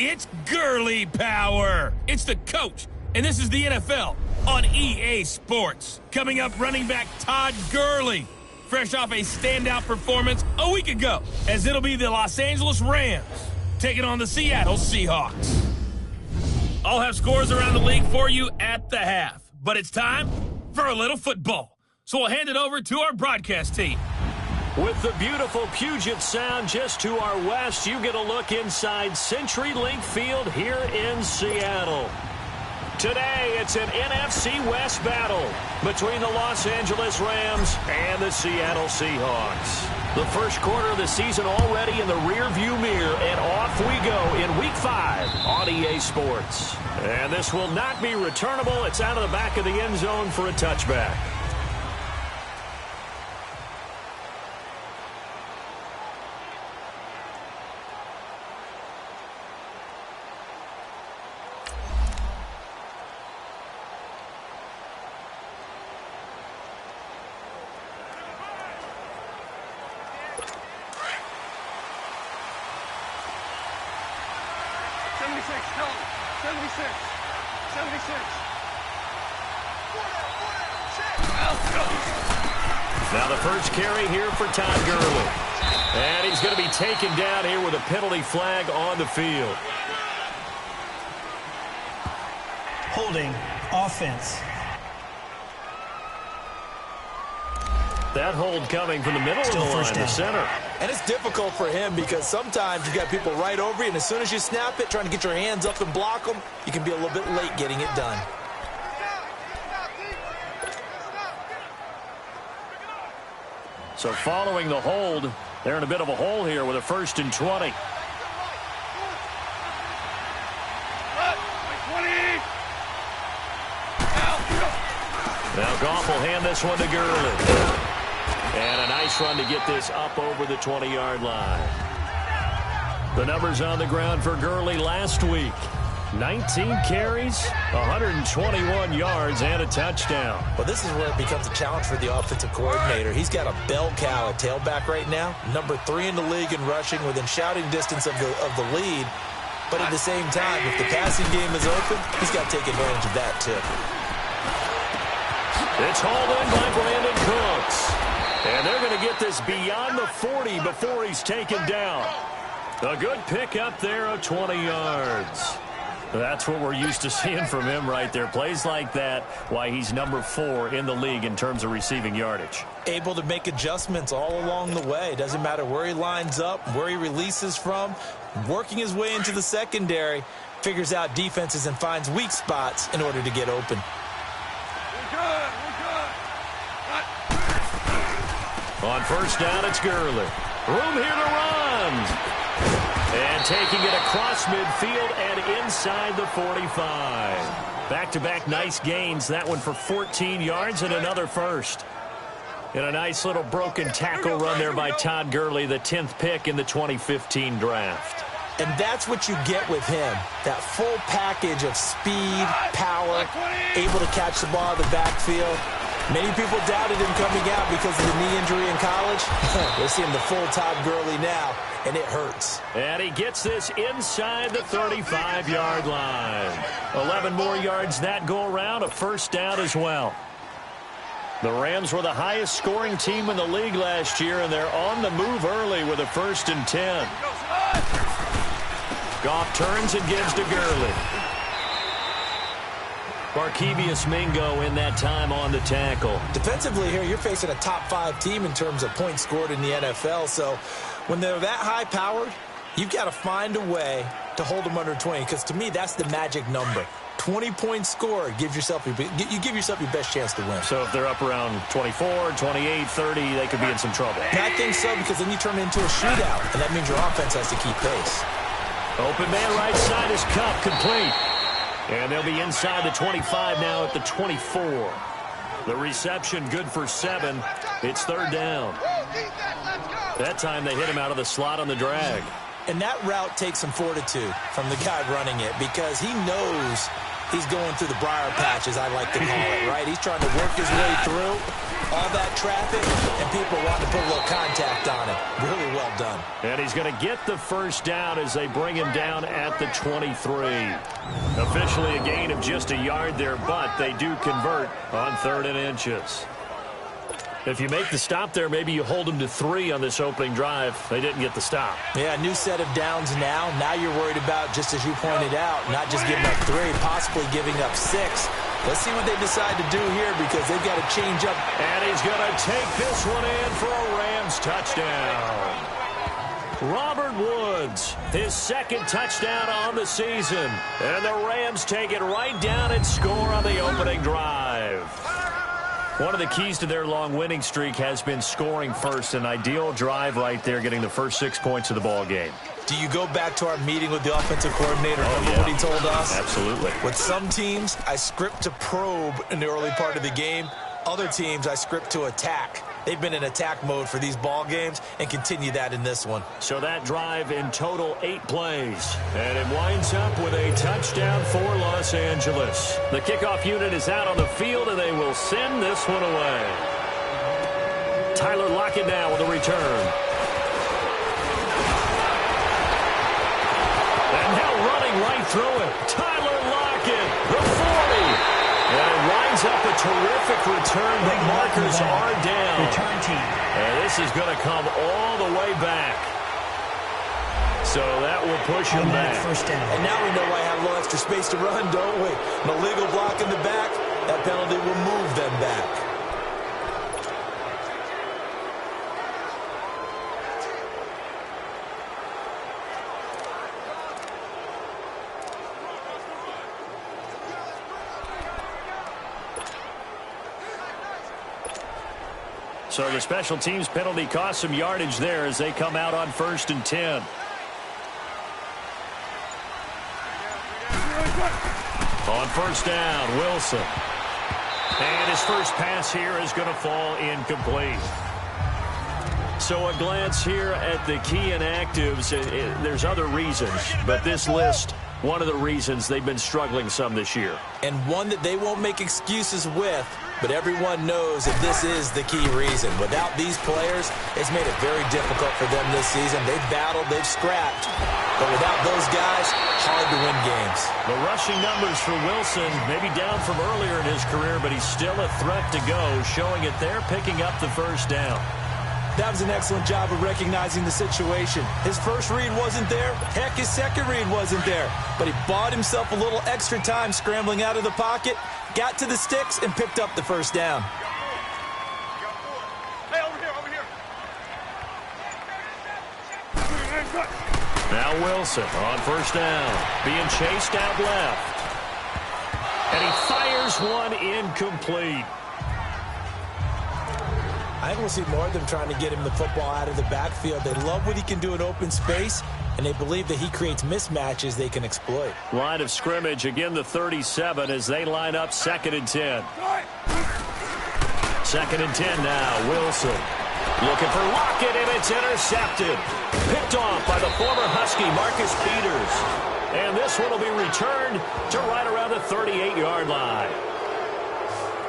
It's Gurley power. It's the coach, and this is the NFL on EA Sports. Coming up, running back Todd Gurley, fresh off a standout performance a week ago, as it'll be the Los Angeles Rams taking on the Seattle Seahawks. I'll have scores around the league for you at the half, but it's time for a little football. So we'll hand it over to our broadcast team. With the beautiful Puget Sound just to our west, you get a look inside CenturyLink Field here in Seattle. Today, it's an NFC West battle between the Los Angeles Rams and the Seattle Seahawks. The first quarter of the season already in the rearview mirror, and off we go in Week 5 on EA Sports. And this will not be returnable. It's out of the back of the end zone for a touchback. Now the first carry here for Todd Gurley. And he's going to be taken down here with a penalty flag on the field. Holding offense. That hold coming from the middle of the line, the center. And it's difficult for him because sometimes you got people right over you, and as soon as you snap it, trying to get your hands up and block them, you can be a little bit late getting it done. So following the hold, they're in a bit of a hole here with a 1st and 20. Now Goff will hand this one to Gurley. And a nice run to get this up over the 20-yard line. The numbers on the ground for Gurley last week. 19 carries, 121 yards, and a touchdown. Well, this is where it becomes a challenge for the offensive coordinator. He's got a bell cow at tailback right now, number 3 in the league in rushing, within shouting distance of the lead. But at the same time, if the passing game is open, he's got to take advantage of that too. It's hauled in by Brandon Cooks. And they're going to get this beyond the 40 before he's taken down. A good pickup there of 20 yards. That's what we're used to seeing from him right there. Plays like that, why he's number 4 in the league in terms of receiving yardage. Able to make adjustments all along the way. Doesn't matter where he lines up, where he releases from. Working his way into the secondary, figures out defenses and finds weak spots in order to get open. On first down, it's Gurley. Room here to run. And taking it across midfield and inside the 45. Back-to-back nice gains. That one for 14 yards and another first. And a nice little broken tackle run there by Todd Gurley, the 10th pick in the 2015 draft. And that's what you get with him. That full package of speed, power, able to catch the ball in the backfield. Many people doubted him coming out because of the knee injury in college. We're seeing the full Todd Gurley now, and it hurts. And he gets this inside the 35-yard line. 11 more yards that go around, a first down as well. The Rams were the highest scoring team in the league last year, and they're on the move early with a 1st and 10. Goff turns and gives to Gurley. Barkevious Mingo in that time on the tackle. Defensively here, you're facing a top 5 team in terms of points scored in the NFL. So when they're that high-powered, you've got to find a way to hold them under 20. Because to me, that's the magic number. 20 points scored gives yourself you give yourself your best chance to win. So if they're up around 24, 28, 30, they could be in some trouble. And I think so, because then you turn it into a shootout, and that means your offense has to keep pace. Open man right side is Cup, complete. And they'll be inside the 25 now at the 24. The reception good for 7. It's 3rd down. That time they hit him out of the slot on the drag. And that route takes some fortitude from the guy running it, because he knows he's going through the briar patch, as I like to call it, right? He's trying to work his way through. all that traffic, and people want to put a little contact on him. Really well done. And he's going to get the first down as they bring him down at the 23. Officially a gain of just a yard there, but they do convert on 3rd and inches. If you make the stop there, maybe you hold them to 3 on this opening drive. They didn't get the stop. Yeah, new set of downs now. Now you're worried about, just as you pointed out, not just giving up 3, possibly giving up 6. Let's see what they decide to do here because they've got to change up. And he's going to take this one in for a Rams touchdown. Robert Woods, his 2nd touchdown on the season. And the Rams take it right down and score on the opening drive. One of the keys to their long winning streak has been scoring first. An ideal drive right there, getting the first 6 points of the ball game. Do you go back to our meeting with the offensive coordinator? Remember what he told us? Absolutely. With some teams, I script to probe in the early part of the game. Other teams, I script to attack. They've been in attack mode for these ball games and continue that in this one. So that drive in total 8 plays. And it winds up with a touchdown for Los Angeles. The kickoff unit is out on the field, and they will send this one away. Tyler Lockett now with a return. And now running right through it. Tyler Lockett, the 40. And it winds up a terrific return. The markers are down. Return team. And this is going to come all the way back. So that will push him back. First down. And now we know why I have a little extra space to run, don't we? An illegal block in the back. That penalty will move them back. So the special teams penalty cost some yardage there as they come out on 1st and 10. On 1st down, Wilson. And his first pass here is going to fall incomplete. So a glance here at the key inactives. There's other reasons, but this list, one of the reasons they've been struggling some this year. And one that they won't make excuses with, but everyone knows that this is the key reason. Without these players, it's made it very difficult for them this season. They've battled, they've scrapped, but without those guys, hard to win games. The rushing numbers for Wilson maybe down from earlier in his career, but he's still a threat to go, showing it there, picking up the first down. That was an excellent job of recognizing the situation. His first read wasn't there. Heck, his second read wasn't there. But he bought himself a little extra time scrambling out of the pocket, got to the sticks, and picked up the first down. Hey, over here. Now Wilson on 1st down, being chased out left. And he fires one incomplete. I think we'll see more of them trying to get him the football out of the backfield. They love what he can do in open space, and they believe that he creates mismatches they can exploit. Line of scrimmage, again the 37 as they line up 2nd and 10. 2nd and 10 now, Wilson. Looking for Lockett, and it's intercepted. Picked off by the former Husky, Marcus Peters. And this one will be returned to right around the 38-yard line.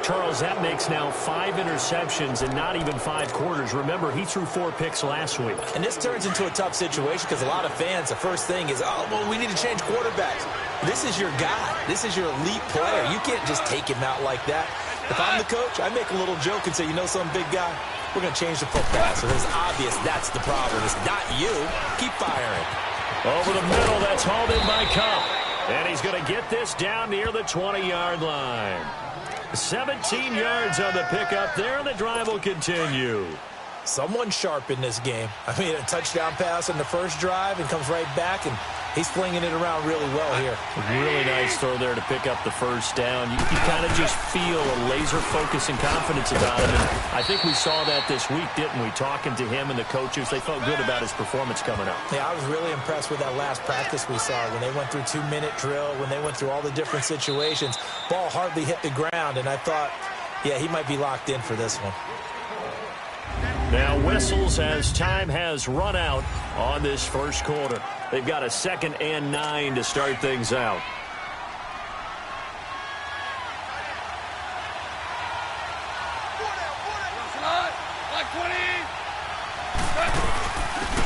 Charles, that makes now 5 interceptions in not even 5 quarters. Remember, he threw 4 picks last week. And this turns into a tough situation because a lot of fans, the first thing is, oh, well, we need to change quarterbacks. This is your guy. This is your elite player. You can't just take him out like that. If I'm the coach, I make a little joke and say, you know some big guy, we're going to change the football. So it's obvious that's the problem. It's not you. Keep firing. Over the middle, that's hauled in by Cup. And he's going to get this down near the 20-yard line. 17 yards on the pickup there, and the drive will continue. Someone sharp in this game. I mean, a touchdown pass on the first drive and comes right back, and he's flinging it around really well here. Really nice throw there to pick up the first down. You kind of just feel a laser focus and confidence about him. And I think we saw that this week, didn't we? Talking to him and the coaches, they felt good about his performance coming up. Yeah, I was really impressed with that last practice we saw when they went through 2-minute drill, when they went through all the different situations. Ball hardly hit the ground, and I thought, yeah, he might be locked in for this one. Now whistles as time has run out on this first quarter. They've got a 2nd and 9 to start things out.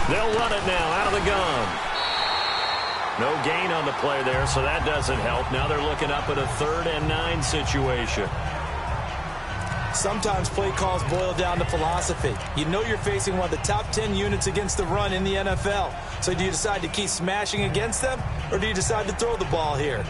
They'll run it now out of the gun. No gain on the play there, so that doesn't help. Now they're looking up at a 3rd and 9 situation. Sometimes play calls boil down to philosophy. You know you're facing one of the top 10 units against the run in the NFL. So do you decide to keep smashing against them, or do you decide to throw the ball here?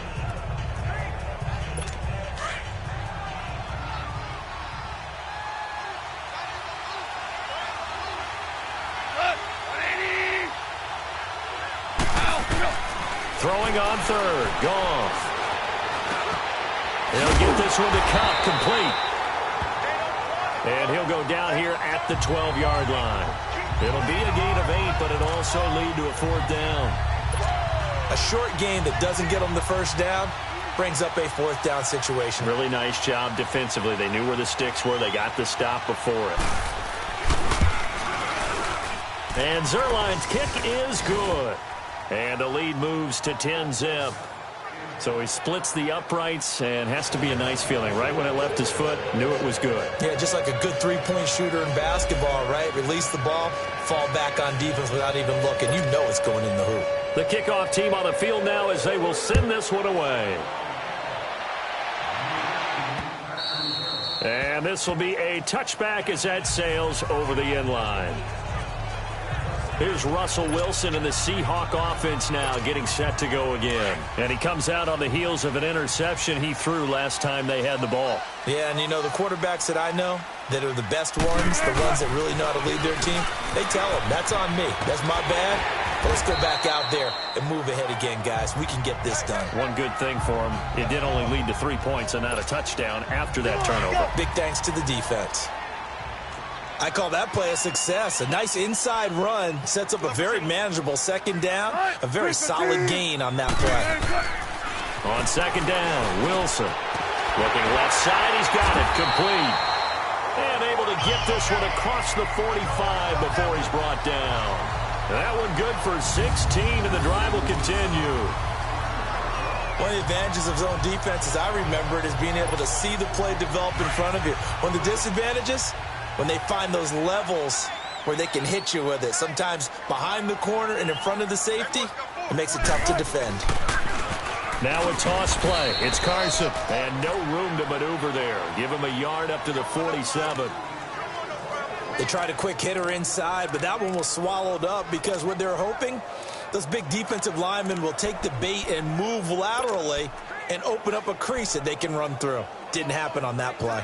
Throwing on 3rd. Goff. He'll get this one to Cup, complete. And he'll go down here at the 12-yard line. It'll be a gain of 8, but it'll also lead to a 4th down. A short gain that doesn't get them the first down brings up a 4th down situation. Really nice job defensively. They knew where the sticks were. They got the stop before it. And Zerline's kick is good. And the lead moves to 10-zip. So he splits the uprights, and has to be a nice feeling. Right when it left his foot, knew it was good. Yeah, just like a good three-point shooter in basketball, right? Release the ball, fall back on defense without even looking. You know it's going in the hoop. The kickoff team on the field now as they will send this one away. And this will be a touchback as that sails over the end line. Here's Russell Wilson in the Seahawk offense now getting set to go again. And he comes out on the heels of an interception he threw last time they had the ball. Yeah, and you know, the quarterbacks that I know that are the best ones, the ones that really know how to lead their team, they tell them, that's on me. That's my bad. But let's go back out there and move ahead again, guys. We can get this done. One good thing for him, it did only lead to 3 points and not a touchdown after that turnover. Big thanks to the defense. I call that play a success. A nice inside run sets up a very manageable 2nd down, a very solid gain on that play. On 2nd down, Wilson looking left side. He's got it complete. And able to get this one across the 45 before he's brought down. That one good for 16, and the drive will continue. One of the advantages of zone defense, as I remember it, is being able to see the play develop in front of you. One of the disadvantages, when they find those levels where they can hit you with it. Sometimes behind the corner and in front of the safety, it makes it tough to defend. Now a toss play. It's Carson. And no room to maneuver there. Give him a yard up to the 47. They tried a quick hitter inside, but that one was swallowed up because what they're hoping, those big defensive linemen will take the bait and move laterally and open up a crease that they can run through. Didn't happen on that play.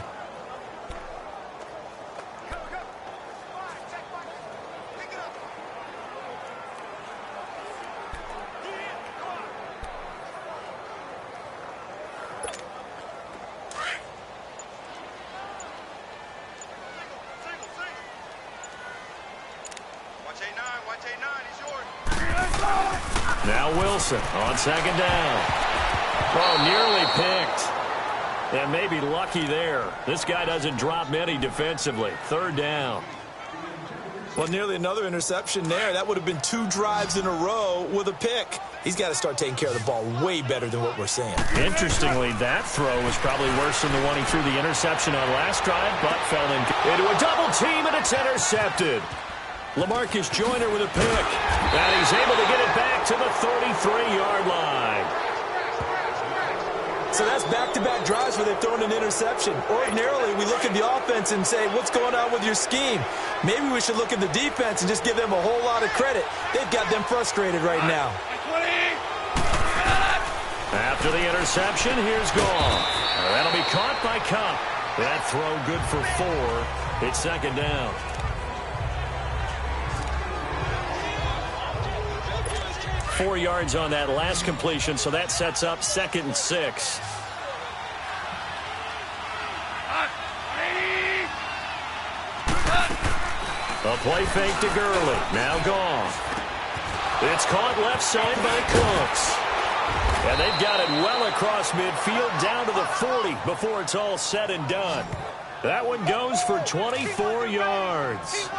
Now Wilson on 2nd down. Oh, nearly picked. And maybe lucky there. This guy doesn't drop many defensively. 3rd down. Well, nearly another interception there. That would have been 2 drives in a row with a pick. He's got to start taking care of the ball way better than what we're seeing. Interestingly, that throw was probably worse than the one he threw the interception on last drive, but fell into a double team, and it's intercepted. LaMarcus Joyner with a pick. And he's able to get it back to the 33-yard line. So that's back-to-back drives where they've thrown an interception. Ordinarily, we look at the offense and say, what's going on with your scheme? Maybe we should look at the defense and just give them a whole lot of credit. They've got them frustrated right now. After the interception, here's Goff. That'll be caught by Cup. That throw good for 4. It's 2nd down. Four yards on that last completion, so that sets up 2nd and 6. A play fake to Gurley. Now Goff. It's caught left side by Cooks. And they've got it well across midfield down to the 40 before it's all said and done. That one goes for 24 yards.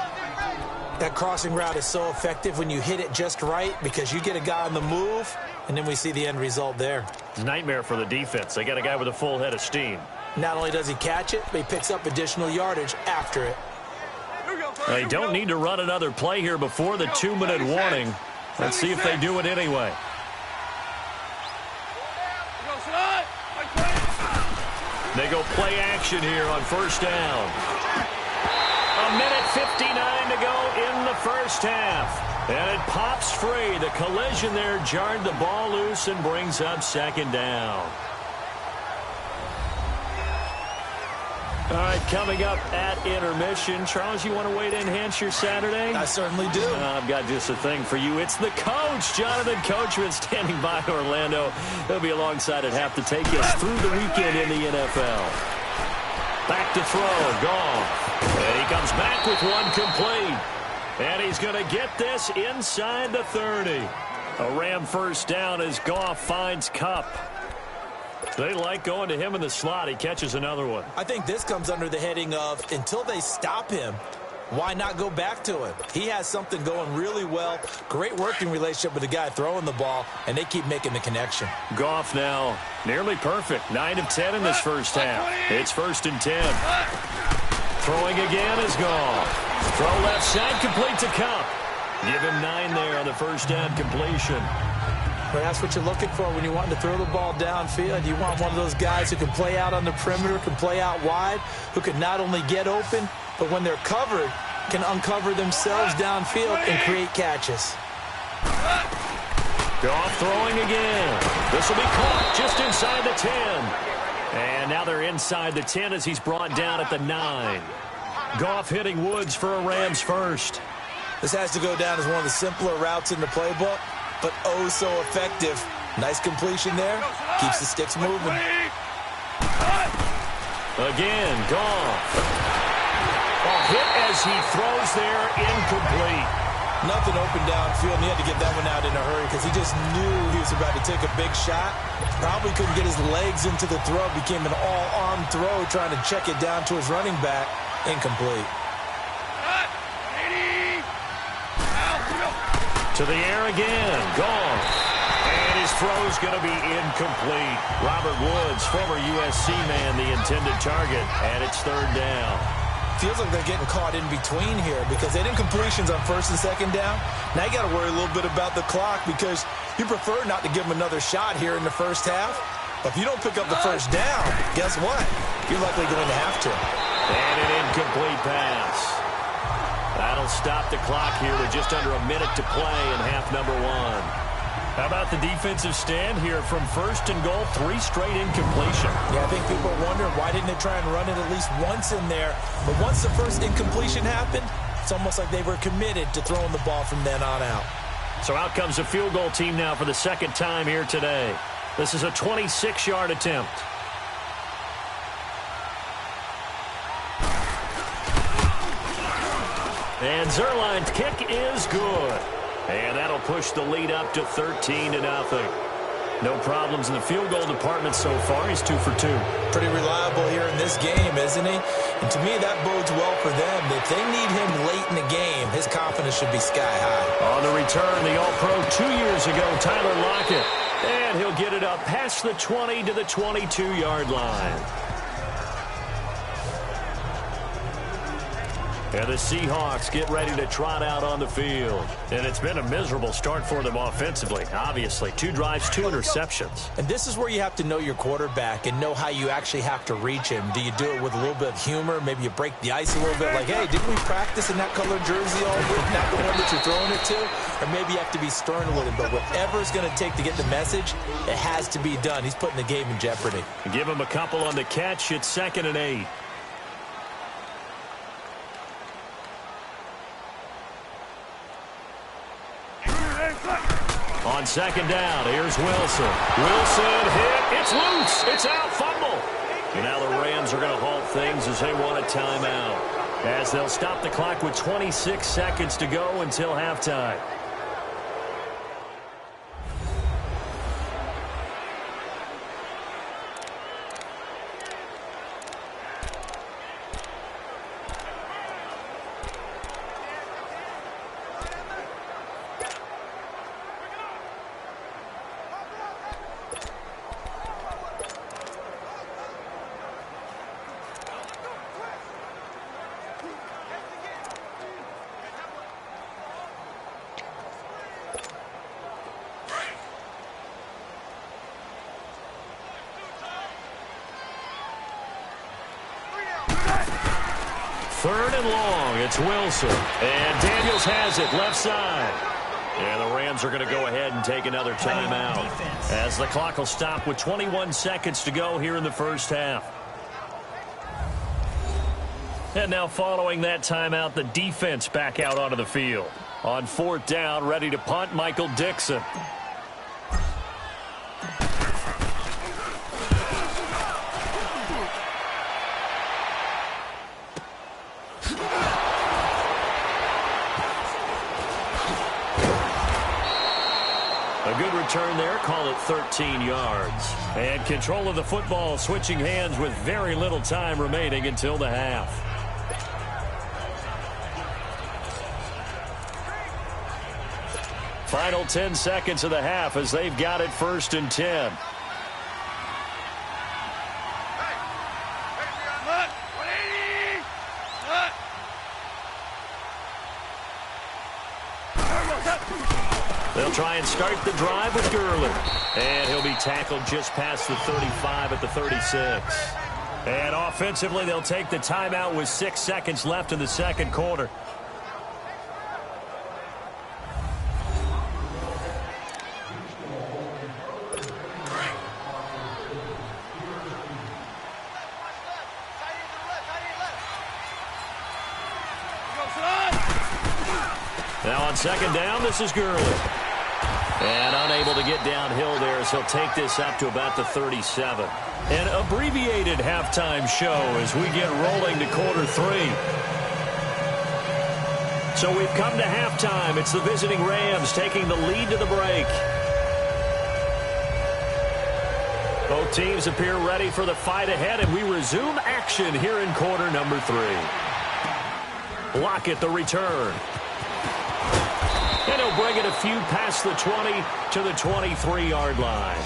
That crossing route is so effective when you hit it just right because you get a guy on the move, and then we see the end result there. It's a nightmare for the defense. They got a guy with a full head of steam. Not only does he catch it, but he picks up additional yardage after it. Here we go. They don't need to run another play here before the 2-minute warning. Let's see if they do it anyway. They go play action here on first down. 1:59 to go in the first half. And it pops free. The collision there jarred the ball loose and brings up second down. All right, coming up at intermission. Charles, you want to wait to enhance your Saturday? I certainly do. I've got just a thing for you. It's the coach, Jonathan Coachman, standing by Orlando. He'll be alongside at half to take us through the weekend in the NFL. Back to throw, Goff. And he comes back with one complete. And he's going to get this inside the 30. A Ram first down as Goff finds Kupp. They like going to him in the slot. He catches another one. I think this comes under the heading of until they stop him, why not go back to him? He has something going really well. Great working relationship with the guy throwing the ball, and they keep making the connection. Goff now nearly perfect. 9 of 10 in this first half. It's 1st and 10. Throwing again is Goff. Throw left side, complete to Kupp. Give him 9 there on the first down completion. But that's what you're looking for when you want to throw the ball downfield. You want one of those guys who can play out on the perimeter, can play out wide, who can not only get open, but when they're covered, can uncover themselves downfield and create catches. Goff throwing again. This will be caught just inside the 10. And now they're inside the 10 as he's brought down at the 9. Goff hitting Woods for a Rams first. This has to go down as one of the simpler routes in the playbook, but oh so effective. Nice completion there. Keeps the sticks moving. Again, Goff. A hit as he throws there, incomplete. Nothing open downfield, and he had to get that one out in a hurry because he just knew he was about to take a big shot. Probably couldn't get his legs into the throw. Became an all-arm throw trying to check it down to his running back. Incomplete. To the air again. Goff. And his throw's going to be incomplete. Robert Woods, former USC man, the intended target. And it's 3rd down. Feels like they're getting caught in between here because they did incompletions on 1st and 2nd down. Now you got to worry a little bit about the clock because you prefer not to give them another shot here in the first half. But if you don't pick up the first down, guess what? You're likely going to have to. And an incomplete pass. That'll stop the clock here with just under a minute to play in half number 1. How about the defensive stand here from 1st and goal, 3 straight incompletion. Yeah, I think people are wondering why didn't they try and run it at least once in there. But once the first incompletion happened, it's almost like they were committed to throwing the ball from then on out. So out comes a field goal team now for the 2nd time here today. This is a 26-yard attempt. And Zerline's kick is good. And that'll push the lead up to 13-0. No problems in the field goal department so far. He's 2 for 2. Pretty reliable here in this game, isn't he? And to me, that bodes well for them. If they need him late in the game, his confidence should be sky high. On the return, the All-Pro 2 years ago, Tyler Lockett. And he'll get it up past the 20 to the 22-yard line. And the Seahawks get ready to trot out on the field. And it's been a miserable start for them offensively, obviously. 2 drives, 2 interceptions. And this is where you have to know your quarterback and know how you actually have to reach him. Do you do it with a little bit of humor? Maybe you break the ice a little bit like, hey, didn't we practice in that color jersey all week? Not the one that you're throwing it to? Or maybe you have to be stern with him. But whatever it's going to take to get the message, it has to be done. He's putting the game in jeopardy. Give him a couple on the catch. It's 2nd and 8. On 2nd down, here's Wilson. Wilson hit. It's loose. It's out. Fumble. And now the Rams are going to halt things as they want a timeout. As they'll stop the clock with 26 seconds to go until halftime. 3rd and long. It's Wilson. And Daniels has it left side. And the Rams are going to go ahead and take another timeout as the clock will stop with 21 seconds to go here in the first half. And now following that timeout, the defense back out onto the field. On 4th down, ready to punt, Michael Dixon. A good return there, call it 13 yards. And control of the football switching hands with very little time remaining until the half. Final 10 seconds of the half as they've got it 1st and 10. They'll try and start the drive with Gurley. And he'll be tackled just past the 35 at the 36. And offensively, they'll take the timeout with 6 seconds left in the second quarter. Now on 2nd down, this is Gurley. And unable to get downhill there as he'll take this up to about the 37. An abbreviated halftime show as we get rolling to quarter 3. So we've come to halftime. It's the visiting Rams taking the lead to the break. Both teams appear ready for the fight ahead, and we resume action here in quarter number 3. Lockett the return. And he'll bring it a few past the 20 to the 23-yard line.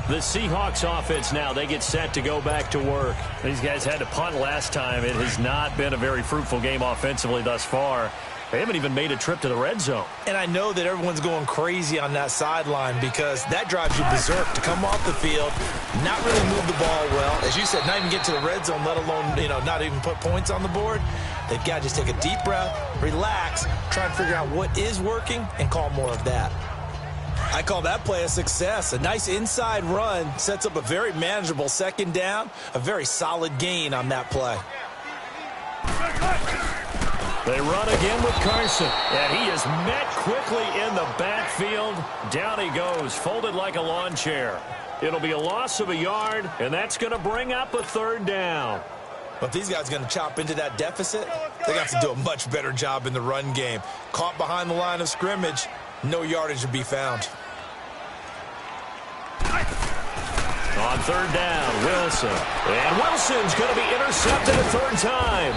The Seahawks offense now, they get set to go back to work. These guys had to punt last time. It has not been a very fruitful game offensively thus far. They haven't even made a trip to the red zone. And I know that everyone's going crazy on that sideline because that drives you berserk to come off the field, not really move the ball well. As you said, not even get to the red zone, let alone, not even put points on the board. They've got to just take a deep breath, relax, try and figure out what is working, and call more of that. I call that play a success. A nice inside run sets up a very manageable 2nd down, a very solid gain on that play. They run again with Carson, and he is met quickly in the backfield. Down he goes, folded like a lawn chair. It'll be a loss of a yard, and that's going to bring up a 3rd down. But if these guys are going to chop into that deficit, they got to do a much better job in the run game. Caught behind the line of scrimmage, no yardage to be found. On 3rd down, Wilson. And Wilson's going to be intercepted a 3rd time.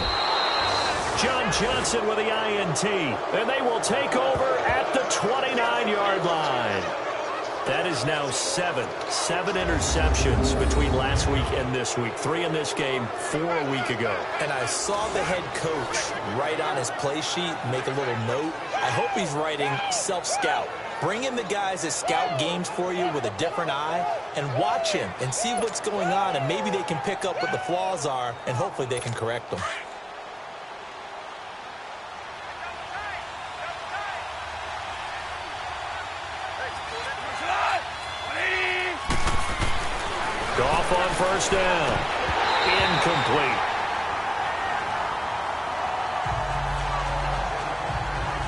John Johnson with the INT, and they will take over at the 29-yard line. That is now 7 interceptions between last week and this week. 3 in this game, 4 a week ago. And I saw the head coach write on his play sheet, make a little note. I hope he's writing self-scout. Bring in the guys that scout games for you with a different eye and watch him and see what's going on, and maybe they can pick up what the flaws are, and hopefully they can correct them. Goff on 1st down. Incomplete.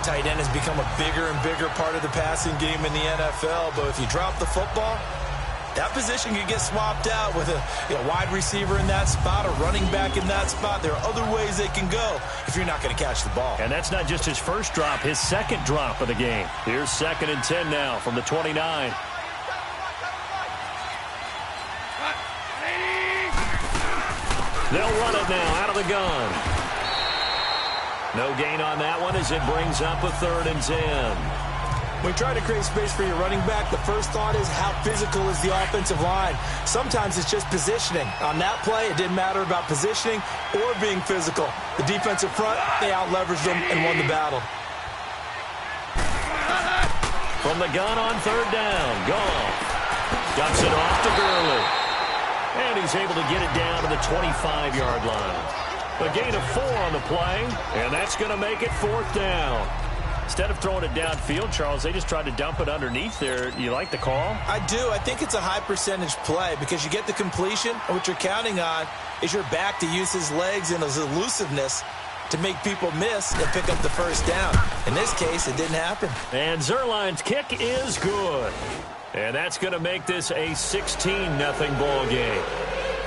Tight end has become a bigger and bigger part of the passing game in the NFL, but if you drop the football, that position can get swapped out with a wide receiver in that spot, a running back in that spot. There are other ways they can go if you're not going to catch the ball. And that's not just his first drop, his 2nd drop of the game. Here's 2nd and 10 now from the 29. They'll run it now out of the gun. No gain on that one as it brings up a 3rd and 10. When you try to create space for your running back, the first thought is how physical is the offensive line. Sometimes it's just positioning. On that play, it didn't matter about positioning or being physical. The defensive front, they out-leveraged them and won the battle. From the gun on 3rd down, Goff dumps it off to Gurley. And he's able to get it down to the 25-yard line. A gain of 4 on the play, and that's going to make it 4th down. Instead of throwing it downfield, Charles, they just tried to dump it underneath there. You like the call? I do. I think it's a high-percentage play because you get the completion, and what you're counting on is your back to use his legs and his elusiveness to make people miss and pick up the first down. In this case, it didn't happen. And Zuerlein's kick is good. And that's going to make this a 16-0 ball game.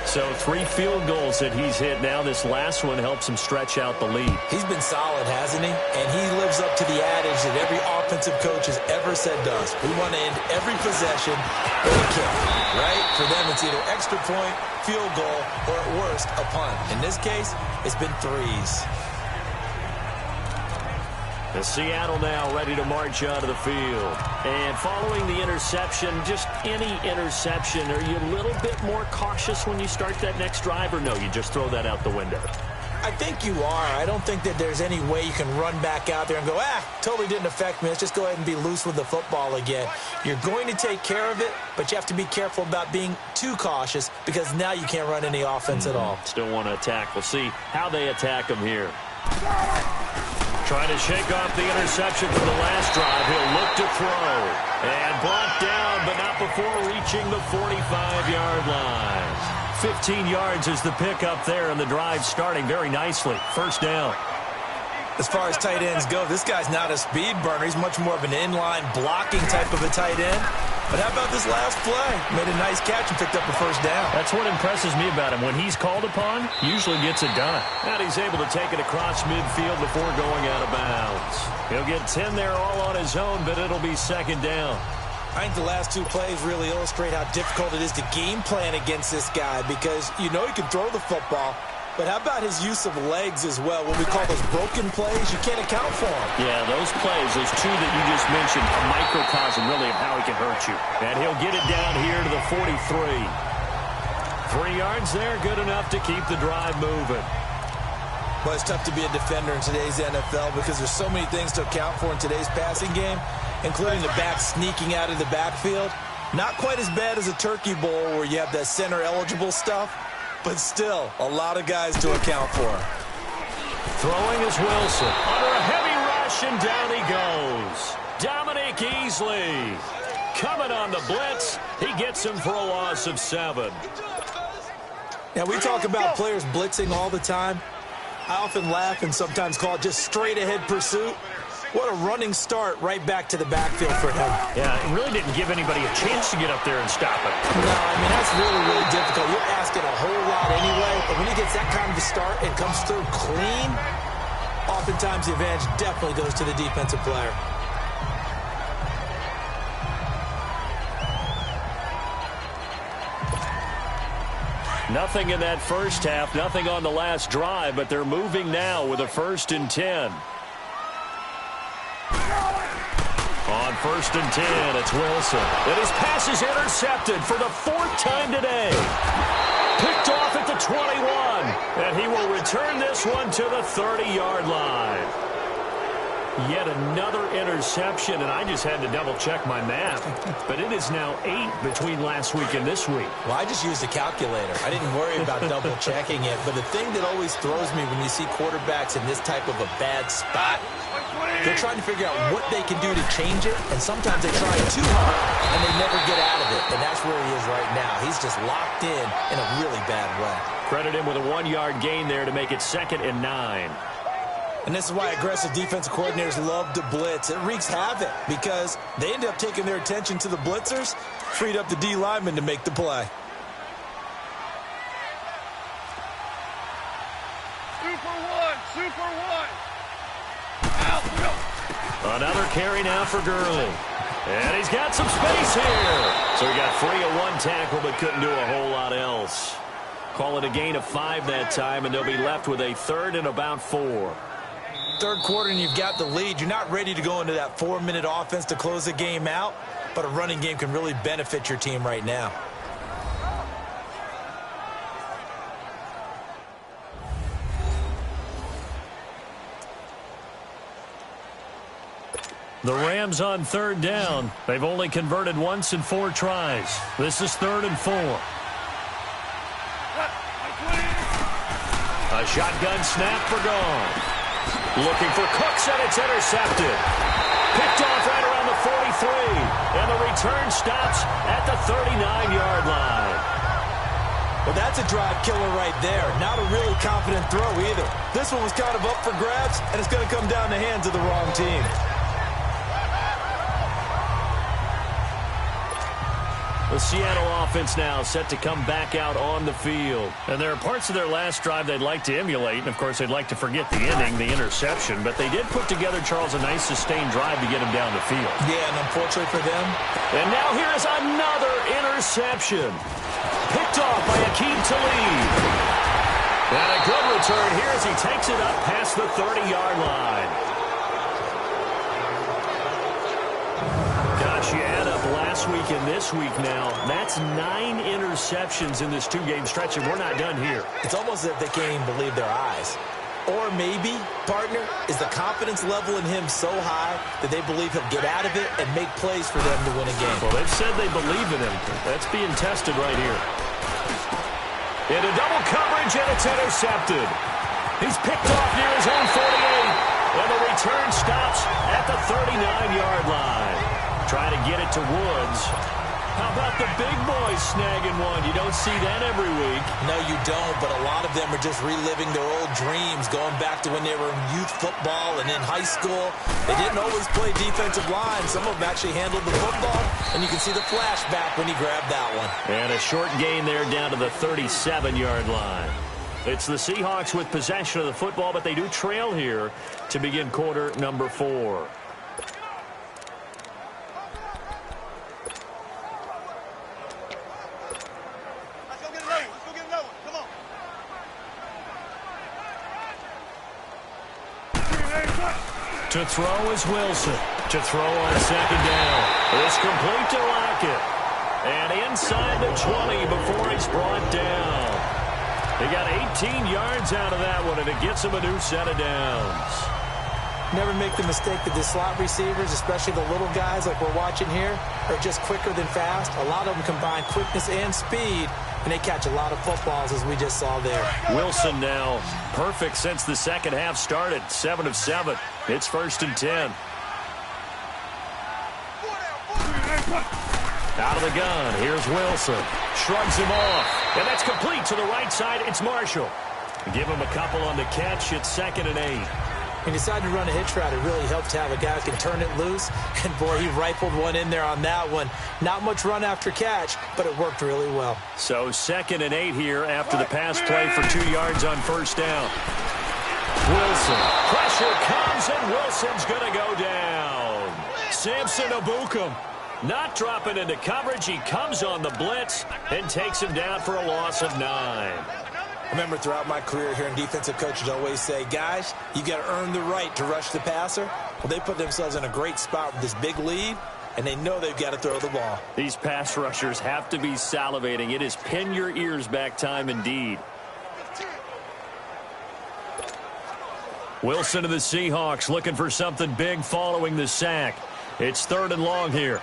So 3 field goals that he's hit now. This last one helps him stretch out the lead. He's been solid, hasn't he? And he lives up to the adage that every offensive coach has ever said to us. We want to end every possession with a kick, right? For them, it's either extra point, field goal, or at worst, a punt. In this case, it's been 3s. The Seattle now ready to march onto the field. And following the interception, just any interception, are you a little bit more cautious when you start that next drive, or no, you just throw that out the window? I think you are. I don't think that there's any way you can run back out there and go, totally didn't affect me. Let's just go ahead and be loose with the football again. You're going to take care of it, but you have to be careful about being too cautious because now you can't run any offense at all. Still want to attack. We'll see how they attack him here. Trying to shake off the interception from the last drive. He'll look to throw. And brought down, but not before reaching the 45-yard line. 15 yards is the pickup there, and the drive starting very nicely. First down. As far as tight ends go, this guy's not a speed burner. He's much more of an inline blocking type of a tight end. But how about this last play? Made a nice catch and picked up a first down. That's what impresses me about him. When he's called upon, usually gets it done. And he's able to take it across midfield before going out of bounds. He'll get 10 there all on his own, but it'll be second down. I think the last 2 plays really illustrate how difficult it is to game plan against this guy because you know he can throw the football. But how about his use of legs as well? What we call those broken plays, you can't account for them. Yeah, those plays, those 2 that you just mentioned, a microcosm really of how he can hurt you. And he'll get it down here to the 43. 3 yards there, good enough to keep the drive moving. Well, it's tough to be a defender in today's NFL because there's so many things to account for in today's passing game, including the back sneaking out of the backfield. Not quite as bad as a turkey bowl where you have that center-eligible stuff. But still, a lot of guys to account for. Throwing is Wilson. Under a heavy rush, and down he goes. Dominique Easley coming on the blitz. He gets him for a loss of 7. Now, we talk about players blitzing all the time. I often laugh and sometimes call it just straight-ahead pursuit. What a running start right back to the backfield for him. Yeah, it really didn't give anybody a chance to get up there and stop it. No, I mean, that's really, really difficult. You're asking a whole lot anyway, but when he gets that kind of a start and comes through clean, oftentimes the advantage definitely goes to the defensive player. Nothing in that first half, nothing on the last drive, but they're moving now with a 1st and 10. On 1st and 10, it's Wilson. And his pass is intercepted for the 4th time today. Picked off at the 21. And he will return this one to the 30-yard line. Yet another interception, and I just had to double-check my math. But it is now 8 between last week and this week. Well, I just used a calculator. I didn't worry about double-checking it. But the thing that always throws me when you see quarterbacks in this type of a bad spot, they're trying to figure out what they can do to change it, and sometimes they try too hard, and they never get out of it. And that's where he is right now. He's just locked in a really bad way. Credit him with a 1-yard gain there to make it 2nd and 9. And this is why aggressive defensive coordinators love to blitz. It wreaks havoc because they end up taking their attention to the blitzers, freed up the D lineman to make the play. Super one. Another carry now for Gurley. And he's got some space here. So he got free of 1 tackle but couldn't do a whole lot else. Call it a gain of 5 that time, and they'll be left with a 3rd and about 4. Third quarter and you've got the lead. You're not ready to go into that 4-minute offense to close the game out, but a running game can really benefit your team right now. The Rams on 3rd down. They've only converted once in 4 tries. This is 3rd and 4. A shotgun snap for gone. Looking for Cooks, and it's intercepted. Picked off right around the 43. And the return stops at the 39-yard line. Well, that's a drive killer right there. Not a really confident throw either. This one was kind of up for grabs, and it's going to come down the hands of the wrong team. The Seattle offense now set to come back out on the field. And there are parts of their last drive they'd like to emulate. And, of course, they'd like to forget the ending, the interception. But they did put together, Charles, a nice sustained drive to get him down the field. Yeah, and unfortunately for them. And now here is another interception. Picked off by Akeem Talib. And a good return here as he takes it up past the 30-yard line. Gosh, you add up last week and this week now. That's 9 interceptions in this 2-game stretch, and we're not done here. It's almost as if they can't even believe their eyes. Or maybe, partner, is the confidence level in him so high that they believe he'll get out of it and make plays for them to win a game. Well, they've said they believe in him. That's being tested right here. Into double coverage, and it's intercepted. He's picked off near his own 48, and the return stops at the 39-yard line. Try to get it to Woods. How about the big boys snagging one? You don't see that every week. No, you don't, but a lot of them are just reliving their old dreams, going back to when they were in youth football and in high school. They didn't always play defensive line. Some of them actually handled the football, and you can see the flashback when he grabbed that one. And a short gain there down to the 37-yard line. It's the Seahawks with possession of the football, but they do trail here to begin quarter number 4. To throw is Wilson. To throw on second down. It's complete to Lockett. And inside the 20 before he's brought down. They got 18 yards out of that one, and it gets him a new set of downs. Never make the mistake that the slot receivers, especially the little guys like we're watching here, are just quicker than fast. A lot of them combine quickness and speed, and they catch a lot of footballs, as we just saw there. Wilson now perfect since the second half started. 7 of 7. It's 1st and 10. Out of the gun. Here's Wilson. Shrugs him off. And that's complete to the right side. It's Marshall. Give him a couple on the catch. It's 2nd and 8. When you decide to run a hitch route, it really helps to have a guy who can turn it loose. And, boy, he rifled one in there on that one. Not much run after catch, but it worked really well. So 2nd and 8 here after the pass play for 2 yards on 1st down. Wilson. Pressure comes, and Wilson's going to go down. Samson Abukum not dropping into coverage. He comes on the blitz and takes him down for a loss of 9. I remember throughout my career hearing defensive coaches always say, guys, you got to earn the right to rush the passer. Well, they put themselves in a great spot with this big lead, and they know they've got to throw the ball. These pass rushers have to be salivating. It is pin your ears back time indeed. Wilson of the Seahawks looking for something big following the sack. It's 3rd and long here.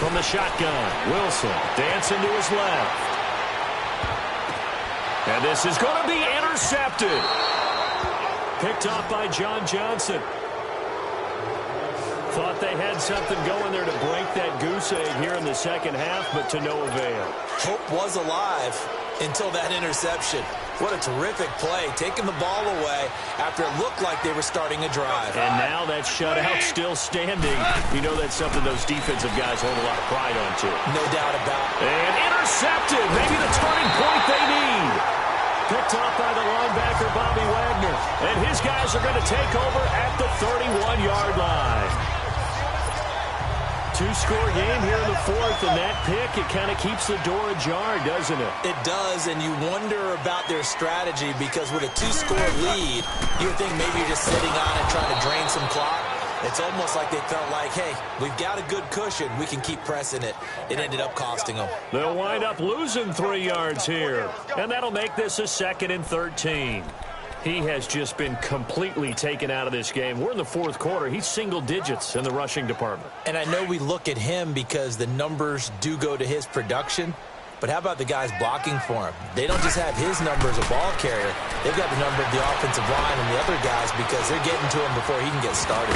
From the shotgun, Wilson dancing to his left. And this is going to be intercepted. Picked off by John Johnson. Thought they had something going there to break that goose egg here in the second half, but to no avail. Hope was alive until that interception. What a terrific play, taking the ball away after it looked like they were starting a drive. And now that shutout still standing. You know that's something those defensive guys hold a lot of pride on, too. No doubt about it. And intercepted. Maybe the turning point they need. Picked off by the linebacker, Bobby Wagner. And his guys are going to take over at the 31-yard line. 2-score game here in the 4th, and that pick, it kind of keeps the door ajar, doesn't it? It does, and you wonder about their strategy because with a 2-score lead, you would think maybe you're just sitting on it trying to drain some clock. It's almost like they felt like, hey, we've got a good cushion. We can keep pressing it. It ended up costing them. They'll wind up losing 3 yards here, and that'll make this a 2nd and 13. He has just been completely taken out of this game. We're in the 4th quarter. He's single digits in the rushing department. And I know we look at him because the numbers do go to his production, But how about the guys blocking for him? They don't just have his number as a ball carrier. They've got the number of the offensive line and the other guys because they're getting to him before he can get started.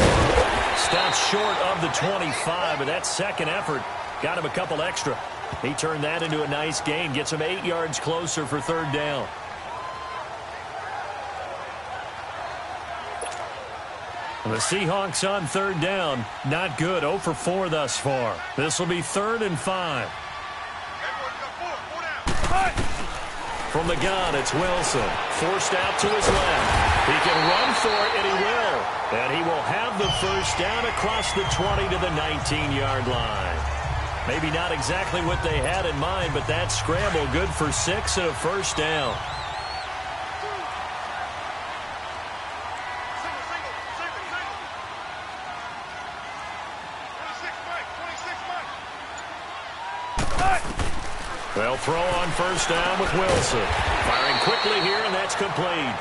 Stopped short of the 25, but that second effort got him a couple extra. He turned that into a nice gain, gets him 8 yards closer for third down. The Seahawks on third down. Not good. 0 for 4 thus far. This will be 3rd and 5. From the gun, it's Wilson. Forced out to his left. He can run for it, and he will. And he will have the first down across the 20 to the 19-yard line. Maybe not exactly what they had in mind, but that scramble good for 6 and a first down. They'll throw on first down with Wilson. Firing quickly here, and that's complete.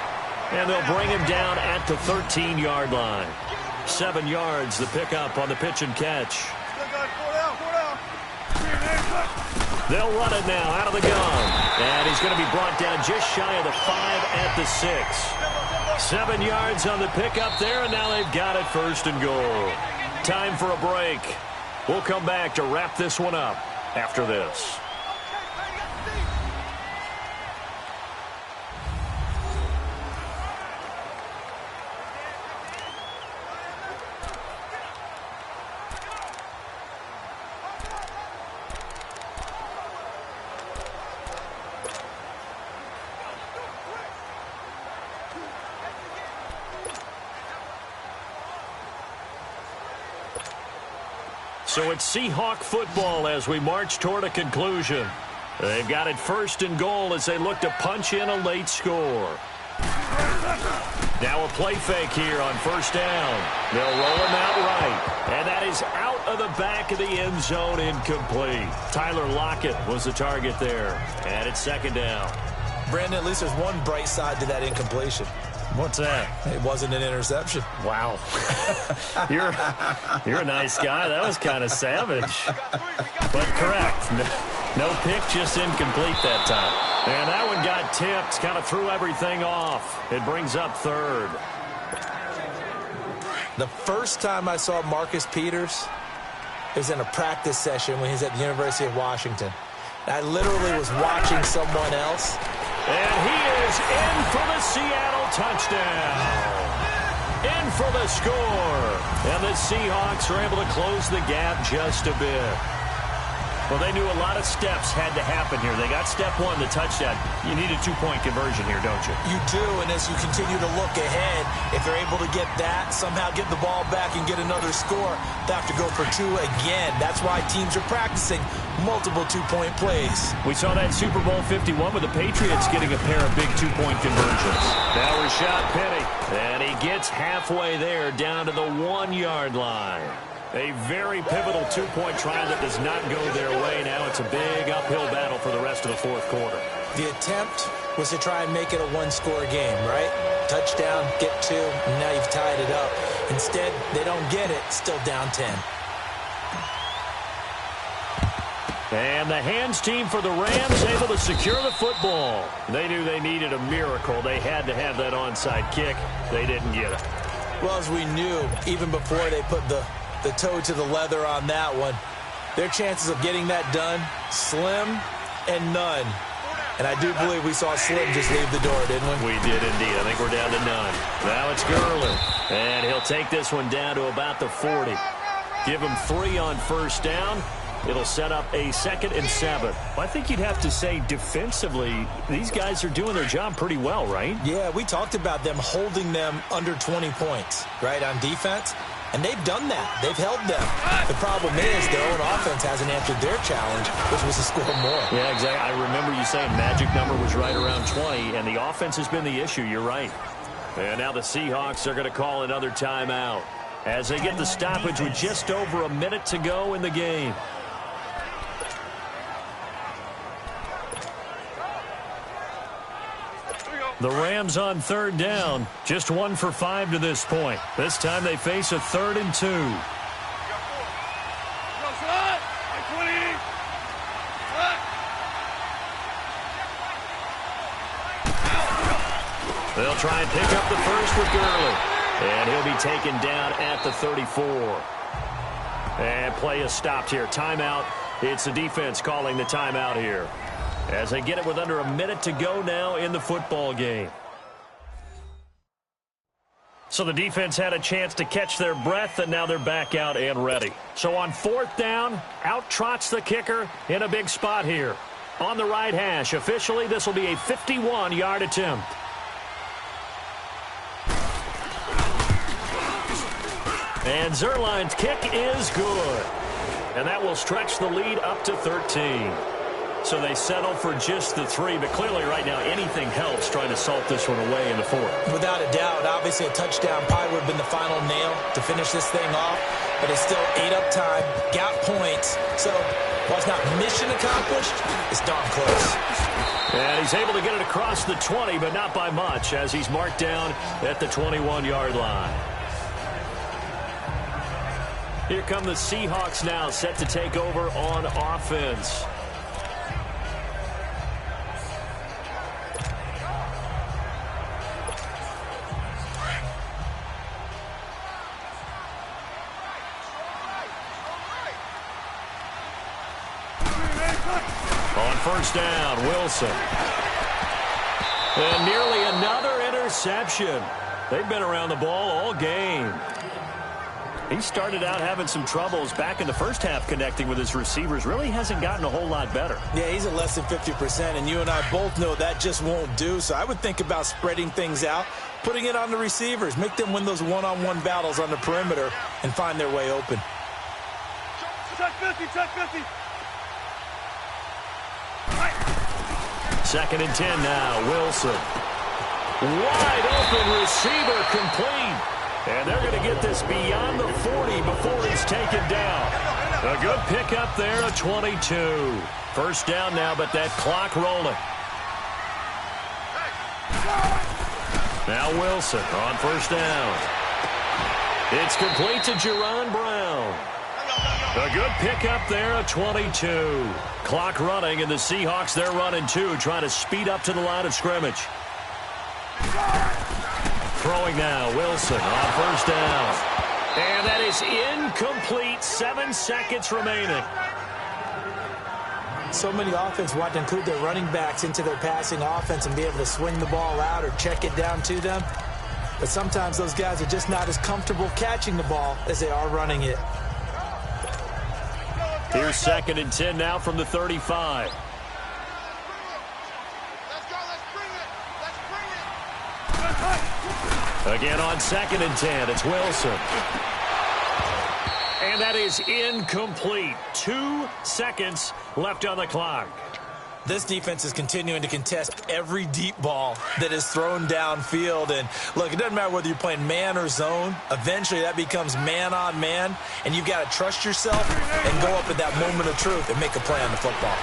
And they'll bring him down at the 13-yard line. 7 yards, the pickup on the pitch and catch. They'll run it now out of the gun. And he's going to be brought down just shy of the 5 at the 6. 7 yards on the pickup there, and now they've got it 1st and goal. Time for a break. We'll come back to wrap this one up after this. So it's Seahawk football as we march toward a conclusion. They've got it 1st and goal as they look to punch in a late score. Now a play fake here on first down. They'll roll him out right. And that is out of the back of the end zone, incomplete. Tyler Lockett was the target there. And it's 2nd down. Brandon, at least there's one bright side to that incompletion. What's that? It wasn't an interception. Wow. You're a nice guy. That was kind of savage. But correct. No pick, just incomplete that time. And that one got tipped. Kind of threw everything off. It brings up 3rd. The first time I saw Marcus Peters was in a practice session when he was at the University of Washington. I literally was watching someone else. And he is in for the Seattle touchdown. In for the score. And the Seahawks are able to close the gap just a bit. Well, they knew a lot of steps had to happen here. They got step 1, the touchdown. You need a 2-point conversion here, don't you? You do, and as you continue to look ahead, if they're able to get that, somehow get the ball back and get another score, they have to go for 2 again. That's why teams are practicing multiple 2-point plays. We saw that Super Bowl 51 with the Patriots getting a pair of big 2-point conversions. Now Rashad Penny, and he gets halfway there down to the 1-yard line. A very pivotal 2-point try that does not go their way. Now it's a big uphill battle for the rest of the 4th quarter. The attempt was to try and make it a 1-score game, right? Touchdown, get 2, and now you've tied it up. Instead, they don't get it, still down 10. And the hands team for the Rams able to secure the football. They knew they needed a miracle. They had to have that onside kick. They didn't get it. Well, as we knew, even before they put the toe to the leather on that one, their chances of getting that done, slim and none. And I do believe we saw Slim just leave the door, didn't we? We did indeed. I think we're down to none. Now it's Gurley. And he'll take this one down to about the 40. Give him 3 on first down. It'll set up a 2nd and 7. I think you'd have to say defensively, these guys are doing their job pretty well, right? Yeah, we talked about them holding them under 20 points, right, on defense. And they've done that. They've held them. The problem is their own offense hasn't answered their challenge, which was to score more. Yeah, exactly. I remember you saying magic number was right around 20, and the offense has been the issue. You're right. And now the Seahawks are going to call another timeout as they get the stoppage with just over a minute to go in the game. The Rams on third down, just 1 for 5 to this point. This time they face a 3rd and 2. They'll try and pick up the first with Gurley. And he'll be taken down at the 34. And play is stopped here. Timeout. It's the defense calling the timeout here, as they get it with under a minute to go now in the football game. So the defense had a chance to catch their breath, and now they're back out and ready. So on fourth down, out trots the kicker in a big spot here. On the right hash, officially this will be a 51-yard attempt. And Zerline's kick is good. And that will stretch the lead up to 13. So they settle for just the 3, but clearly right now anything helps trying to salt this one away in the fourth. Without a doubt, obviously a touchdown probably would have been the final nail to finish this thing off, but they still ate up time, got points, so while it's not mission accomplished, it's darn close. And he's able to get it across the 20, but not by much, as he's marked down at the 21-yard line. Here come the Seahawks now, set to take over on offense. On first down, Wilson. And nearly another interception. They've been around the ball all game. He started out having some troubles back in the first half connecting with his receivers. Really hasn't gotten a whole lot better. Yeah, he's at less than 50%, and you and I both know that just won't do. So I would think about spreading things out, putting it on the receivers, make them win those one-on-one battles on the perimeter and find their way open. Check 50, check 50. Second and 10 now, Wilson. Wide open receiver complete. And they're going to get this beyond the 40 before he's taken down. A good pickup there, a 22. First down now, but that clock rolling. Now Wilson on first down. It's complete to Jerron Brown. A good pickup there, a 22. Clock running, and the Seahawks, they're running too, trying to speed up to the line of scrimmage. Throwing now, Wilson on first down. And that is incomplete, 7 seconds remaining. So many offense want to include their running backs into their passing offense and be able to swing the ball out or check it down to them. But sometimes those guys are just not as comfortable catching the ball as they are running it. Here's second and 10 now from the 35. Let's go, let's bring it. Again on second and 10, it's Wilson. And that is incomplete. 2 seconds left on the clock. This defense is continuing to contest every deep ball that is thrown downfield. And, look, it doesn't matter whether you're playing man or zone. Eventually, that becomes man-on-man, and you've got to trust yourself and go up at that moment of truth and make a play on the football.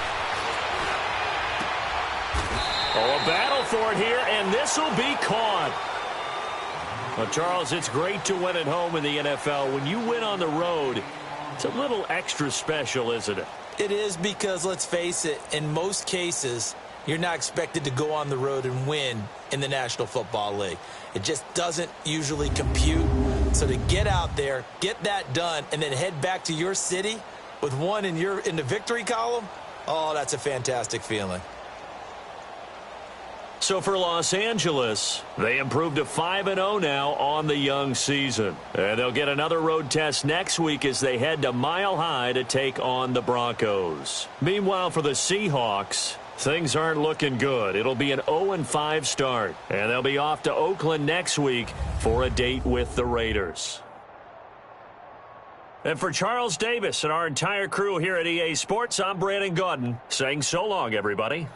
Oh, a battle for it here, and this will be caught. Well, Charles, it's great to win at home in the NFL. When you win on the road, it's a little extra special, isn't it? It is, because, let's face it, in most cases, you're not expected to go on the road and win in the National Football League. It just doesn't usually compute. So to get out there, get that done, and then head back to your city with one in the victory column, oh, that's a fantastic feeling. So for Los Angeles, they improved to 5-0 now on the young season. And they'll get another road test next week as they head to Mile High to take on the Broncos. Meanwhile, for the Seahawks, things aren't looking good. It'll be an 0-5 start. And they'll be off to Oakland next week for a date with the Raiders. And for Charles Davis and our entire crew here at EA Sports, I'm Brandon Gaudin saying so long, everybody.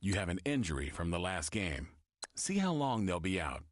You have an injury from the last game. See how long they'll be out.